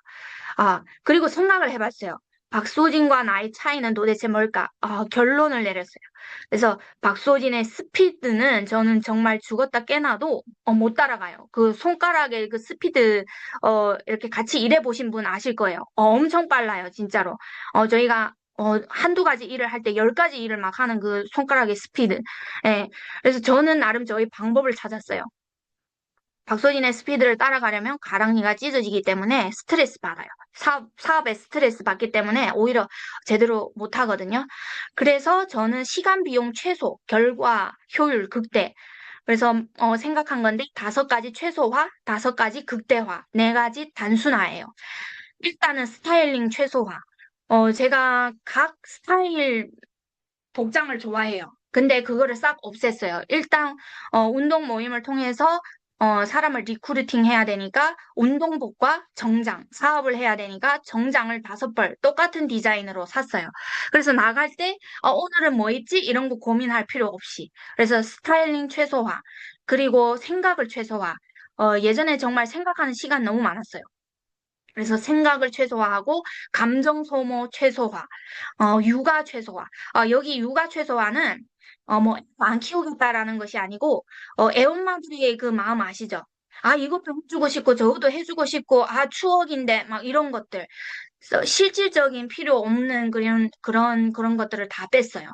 그리고 생각을 해봤어요. 박소진과 나의 차이는 도대체 뭘까? 결론을 내렸어요. 그래서 박소진의 스피드는 저는 정말 죽었다 깨나도 못 따라가요. 그 손가락에 그 스피드 이렇게 같이 일해보신 분 아실 거예요. 엄청 빨라요, 진짜로. 저희가 한두 가지 일을 할 때 10가지 일을 막 하는 그 손가락의 스피드. 예. 그래서 저는 나름 저희 방법을 찾았어요. 박소진의 스피드를 따라가려면 가랑이가 찢어지기 때문에 스트레스 받아요. 사업에 스트레스 받기 때문에 오히려 제대로 못 하거든요. 그래서 저는 시간 비용 최소, 결과 효율 극대. 그래서 생각한 건데 5가지 최소화, 5가지 극대화, 4가지 단순화예요. 일단은 스타일링 최소화. 제가 각 스타일 복장을 좋아해요. 근데 그거를 싹 없앴어요. 일단 운동 모임을 통해서 사람을 리크루팅 해야 되니까 운동복과 정장, 사업을 해야 되니까 정장을 5벌 똑같은 디자인으로 샀어요. 그래서 나갈 때 오늘은 뭐 입지? 이런 거 고민할 필요 없이. 그래서 스타일링 최소화, 그리고 생각을 최소화. 예전에 정말 생각하는 시간 너무 많았어요. 그래서 생각을 최소화하고 감정 소모 최소화, 육아 최소화. 여기 육아 최소화는 뭐 안 키우겠다라는 것이 아니고 애엄마들의 그 마음 아시죠? 이것도 해주고 싶고 저것도 해주고 싶고 추억인데 막 이런 것들. 그래서 실질적인 필요 없는 그런 것들을 다 뺐어요.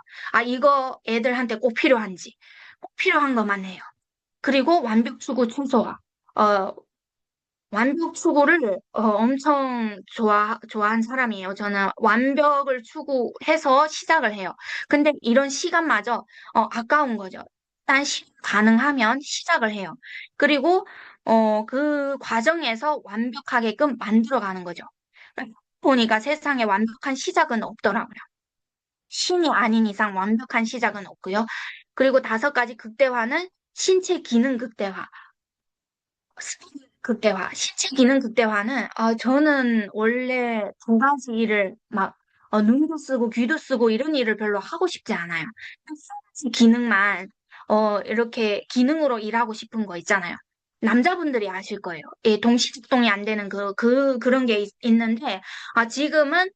이거 애들한테 꼭 필요한지 꼭 필요한 것만 해요. 그리고 완벽 추구 최소화. 어, 완벽 추구를 엄청 좋아한 사람이에요. 저는 완벽을 추구해서 시작을 해요. 근데 이런 시간마저 아까운 거죠. 일단 가능하면 시작을 해요. 그리고 그 과정에서 완벽하게끔 만들어가는 거죠. 보니까 세상에 완벽한 시작은 없더라고요. 신이 아닌 이상 완벽한 시작은 없고요. 그리고 5가지 극대화는 신체 기능 극대화. 극대화, 신체 기능 극대화는, 저는 원래 2가지 일을 막, 눈도 쓰고 귀도 쓰고 이런 일을 별로 하고 싶지 않아요. 한 3가지 기능만, 이렇게 기능으로 일하고 싶은 거 있잖아요. 남자분들이 아실 거예요. 예, 동시작동이 안 되는 그런 게 있는데, 지금은,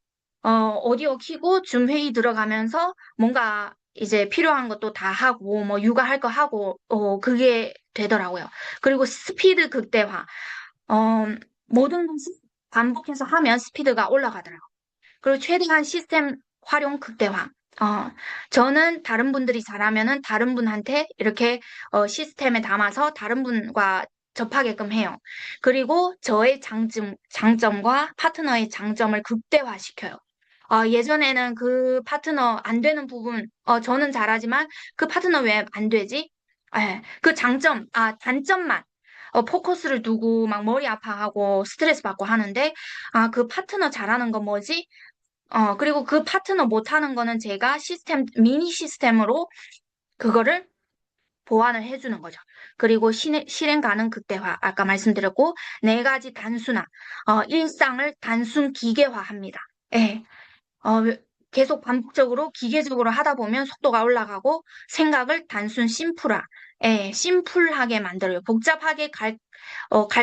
오디오 켜고 줌 회의 들어가면서 뭔가 이제 필요한 것도 다 하고, 뭐, 육아할 거 하고, 그게 되더라고요. 그리고 스피드 극대화. 어, 모든 것을 반복해서 하면 스피드가 올라가더라고요. 그리고 최대한 시스템 활용 극대화. 어, 저는 다른 분들이 잘하면은 다른 분한테 이렇게 시스템에 담아서 다른 분과 접하게끔 해요. 그리고 저의 장점과 파트너의 장점을 극대화시켜요. 예전에는 그 파트너 안 되는 부분, 저는 잘하지만 그 파트너 왜 안 되지? 그 단점만 포커스를 두고 막 머리 아파하고 스트레스 받고 하는데, 그 파트너 잘하는 거 뭐지? 그리고 그 파트너 못하는 거는 제가 미니 시스템으로 그거를 보완을 해주는 거죠. 그리고 실행 가능 극대화, 아까 말씀드렸고, 네 가지 단순화, 일상을 단순 기계화합니다. 예, 어, 계속 반복적으로 기계적으로 하다 보면 속도가 올라가고, 생각을 단순 심플하게 만들어요. 복잡하게 갈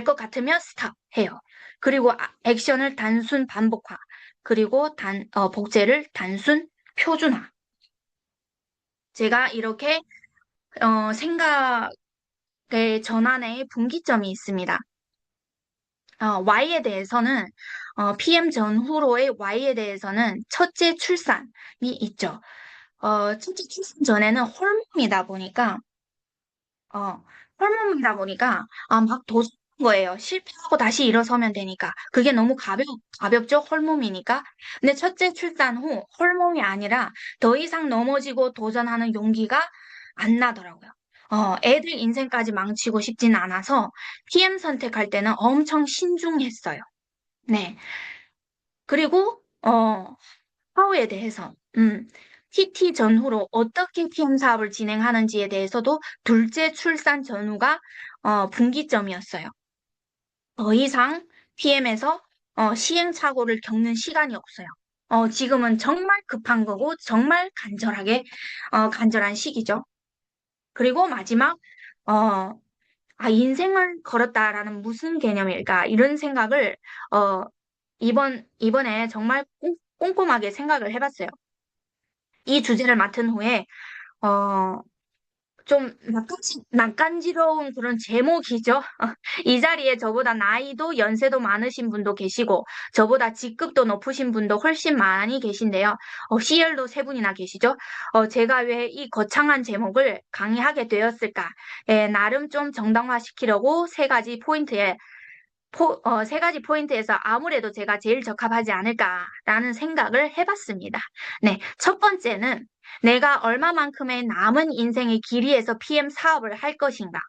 것 같으면 스탑 해요. 그리고 액션을 단순 반복화, 그리고 복제를 단순 표준화. 제가 이렇게 생각의 전환의 분기점이 있습니다. Y에 대해서는 PM 전후로의 Y에 대해서는 첫째 출산이 있죠. 첫째 출산 전에는 어, 홀몸이다 보니까 막 도전한 거예요. 실패하고 다시 일어서면 되니까. 그게 너무 가볍죠? 홀몸이니까. 근데 첫째 출산 후 홀몸이 아니라 더 이상 넘어지고 도전하는 용기가 안 나더라고요. 애들 인생까지 망치고 싶진 않아서 PM 선택할 때는 엄청 신중했어요. 네. 그리고, 파워에 대해서, TT 전후로 어떻게 PM 사업을 진행하는지에 대해서도 둘째 출산 전후가 분기점이었어요. 더 이상 PM에서 시행착오를 겪는 시간이 없어요. 지금은 정말 급한 거고 정말 간절한 시기죠. 그리고 마지막, 어, 인생을 걸었다라는 무슨 개념일까? 이런 생각을 어, 이번에 정말 꼼꼼하게 생각을 해봤어요. 이 주제를 맡은 후에 어, 좀 낯간지러운 그런 제목이죠. 이 자리에 저보다 나이도 연세도 많으신 분도 계시고, 저보다 직급도 높으신 분도 훨씬 많이 계신데요. CL도 세 분이나 계시죠. 제가 왜 이 거창한 제목을 강의하게 되었을까? 나름 좀 정당화시키려고 세 가지 포인트에서 아무래도 제가 제일 적합하지 않을까라는 생각을 해봤습니다. 네, 첫 번째는 내가 얼마만큼의 남은 인생의 길이에서 PM 사업을 할 것인가.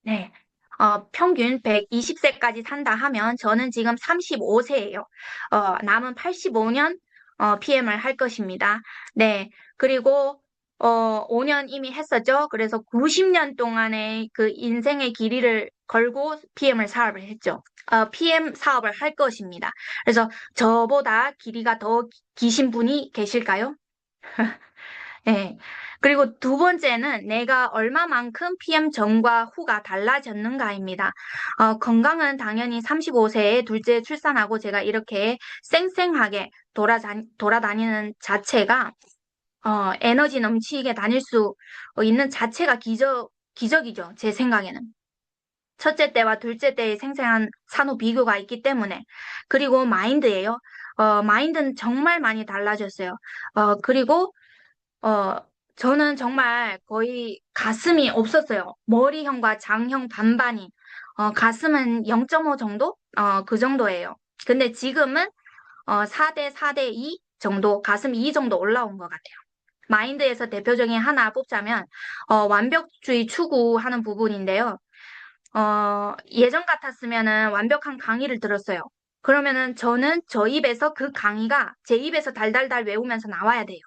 네, 평균 120세까지 산다 하면 저는 지금 35세예요. 남은 85년 PM을 할 것입니다. 네, 그리고 5년 이미 했었죠. 그래서 90년 동안의 그 인생의 길이를 걸고 PM을 사업을 했죠. PM 사업을 할 것입니다. 그래서 저보다 길이가 더 기신 분이 계실까요? 네. 그리고 두 번째는 내가 얼마만큼 PM 전과 후가 달라졌는가입니다. 건강은 당연히 35세에 둘째 출산하고 제가 이렇게 쌩쌩하게 돌아다니는 자체가, 에너지 넘치게 다닐 수 있는 자체가 기적이죠. 제 생각에는. 첫째 때와 둘째 때의 생생한 산후 비교가 있기 때문에. 그리고 마인드예요. 마인드는 정말 많이 달라졌어요. 그리고 어, 저는 정말 거의 가슴이 없었어요. 머리형과 장형 반반이. 가슴은 0.5 정도? 그 정도예요. 근데 지금은 4대 4대 2 정도, 가슴 2 정도 올라온 것 같아요. 마인드에서 대표적인 하나 뽑자면, 완벽주의 추구하는 부분인데요. 예전 같았으면은 완벽한 강의를 들었어요. 그러면은 저는 저 입에서 그 강의가 제 입에서 달달달 외우면서 나와야 돼요.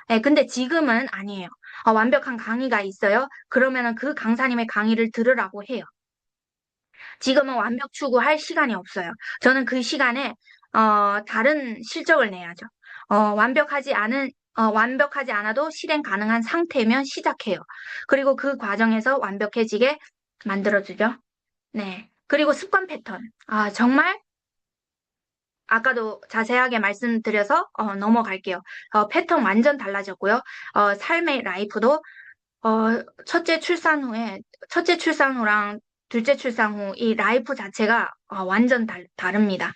네, 근데 지금은 아니에요. 완벽한 강의가 있어요. 그러면은 그 강사님의 강의를 들으라고 해요. 지금은 완벽 추구할 시간이 없어요. 저는 그 시간에 다른 실적을 내야죠. 완벽하지 않아도 실행 가능한 상태면 시작해요. 그리고 그 과정에서 완벽해지게 만들어주죠. 네. 그리고 습관 패턴. 정말 아까도 자세하게 말씀드려서 넘어갈게요. 패턴 완전 달라졌고요. 삶의 라이프도 첫째 출산 후랑 둘째 출산 후 이 라이프 자체가 완전 다릅니다.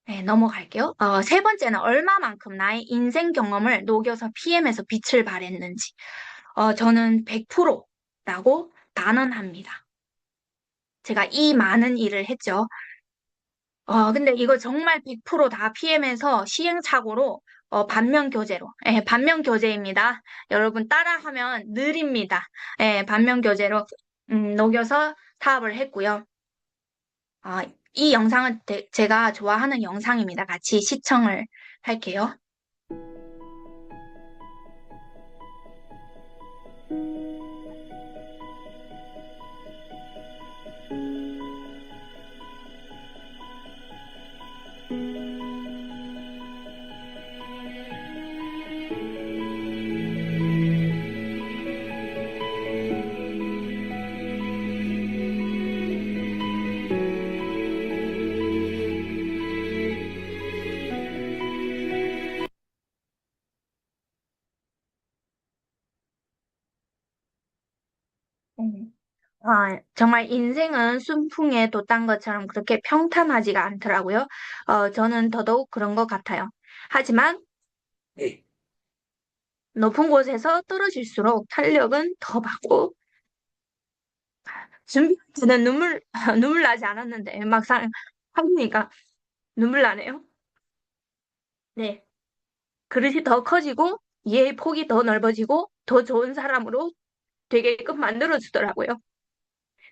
네, 넘어갈게요. 세 번째는 얼마만큼 나의 인생 경험을 녹여서 PM에서 빛을 발했는지. 저는 100%라고 단언합니다. 제가 이 많은 일을 했죠. 근데 이거 정말 100%다 PM에서 시행착오로 반면 교재로. 반면 교재입니다. 여러분 따라하면 느립니다. 반면 교재로 녹여서 사업을 했고요. 이 영상은 제가 좋아하는 영상입니다. 같이 시청을 할게요. 음. 정말 인생은 순풍에 돛단 것처럼 그렇게 평탄하지가 않더라고요. 저는 더더욱 그런 것 같아요. 하지만 높은 곳에서 떨어질수록 탄력은 더 받고 준비할 때는 눈물 나지 않았는데 막상 하니까 눈물 나네요. 네. 그릇이 더 커지고 이해의 폭이 더 넓어지고 더 좋은 사람으로 되게끔 만들어주더라고요.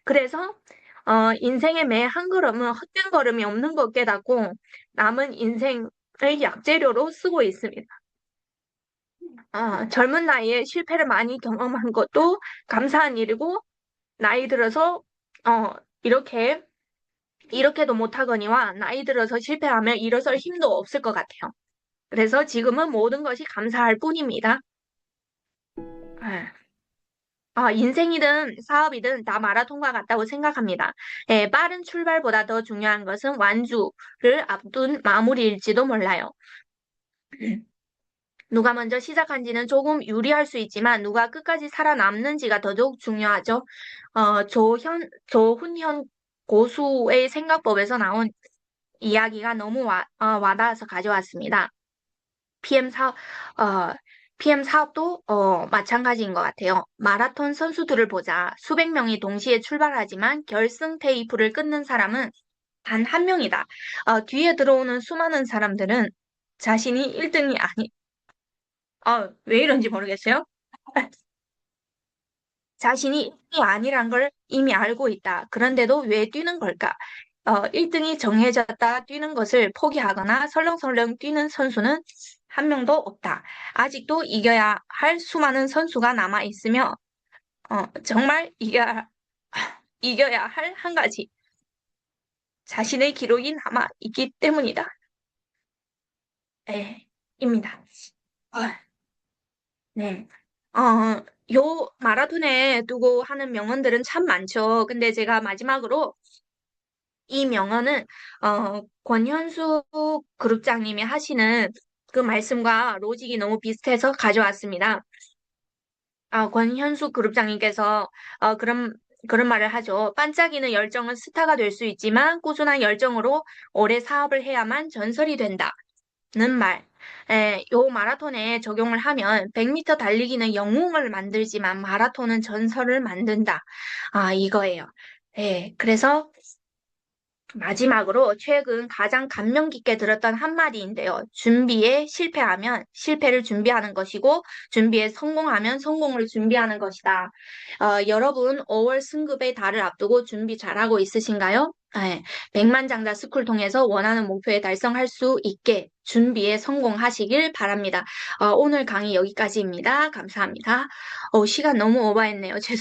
그래서 인생의 매 한 걸음은 헛된 걸음이 없는 것 깨닫고 남은 인생을 약재료로 쓰고 있습니다. 젊은 나이에 실패를 많이 경험한 것도 감사한 일이고 나이 들어서 어, 이렇게 이렇게도 못하거니와 나이 들어서 실패하면 일어설 힘도 없을 것 같아요. 그래서 지금은 모든 것이 감사할 뿐입니다. 아, 인생이든 사업이든 다 마라톤과 같다고 생각합니다. 예, 빠른 출발보다 더 중요한 것은 완주를 앞둔 마무리일지도 몰라요. 누가 먼저 시작한지는 조금 유리할 수 있지만 누가 끝까지 살아남는지가 더더욱 중요하죠. 조훈현 고수의 생각법에서 나온 이야기가 너무 와닿아서 가져왔습니다. PM 사업, 어, PM 사업도 마찬가지인 것 같아요. 마라톤 선수들을 보자. 수백 명이 동시에 출발하지만 결승 테이프를 끊는 사람은 단 한 명이다. 뒤에 들어오는 수많은 사람들은 자신이 1등이 왜 이런지 모르겠어요. 자신이 1등이 아니란 걸 이미 알고 있다. 그런데도 왜 뛰는 걸까? 1등이 정해졌다 뛰는 것을 포기하거나 설렁설렁 뛰는 선수는 한 명도 없다. 아직도 이겨야 할 수많은 선수가 남아 있으며, 정말 이겨야 할 한 가지. 자신의 기록이 남아 있기 때문이다. 네, 입니다. 어, 네. 요 마라톤에 두고 하는 명언들은 참 많죠. 근데 제가 마지막으로 이 명언은 권현수 그룹장님이 하시는 그 말씀과 로직이 너무 비슷해서 가져왔습니다. 권현수 그룹장님께서 그런 말을 하죠. 반짝이는 열정은 스타가 될 수 있지만 꾸준한 열정으로 오래 사업을 해야만 전설이 된다는 말. 요 마라톤에 적용을 하면 100m 달리기는 영웅을 만들지만 마라톤은 전설을 만든다. 이거예요. 그래서 마지막으로 최근 가장 감명 깊게 들었던 한마디인데요. 준비에 실패하면 실패를 준비하는 것이고, 준비에 성공하면 성공을 준비하는 것이다. 여러분, 5월 승급의 달을 앞두고 준비 잘하고 있으신가요? 네, 백만장자 스쿨 통해서 원하는 목표에 달성할 수 있게 준비에 성공하시길 바랍니다. 오늘 강의 여기까지입니다. 감사합니다. 시간 너무 오버했네요. 죄송합니다.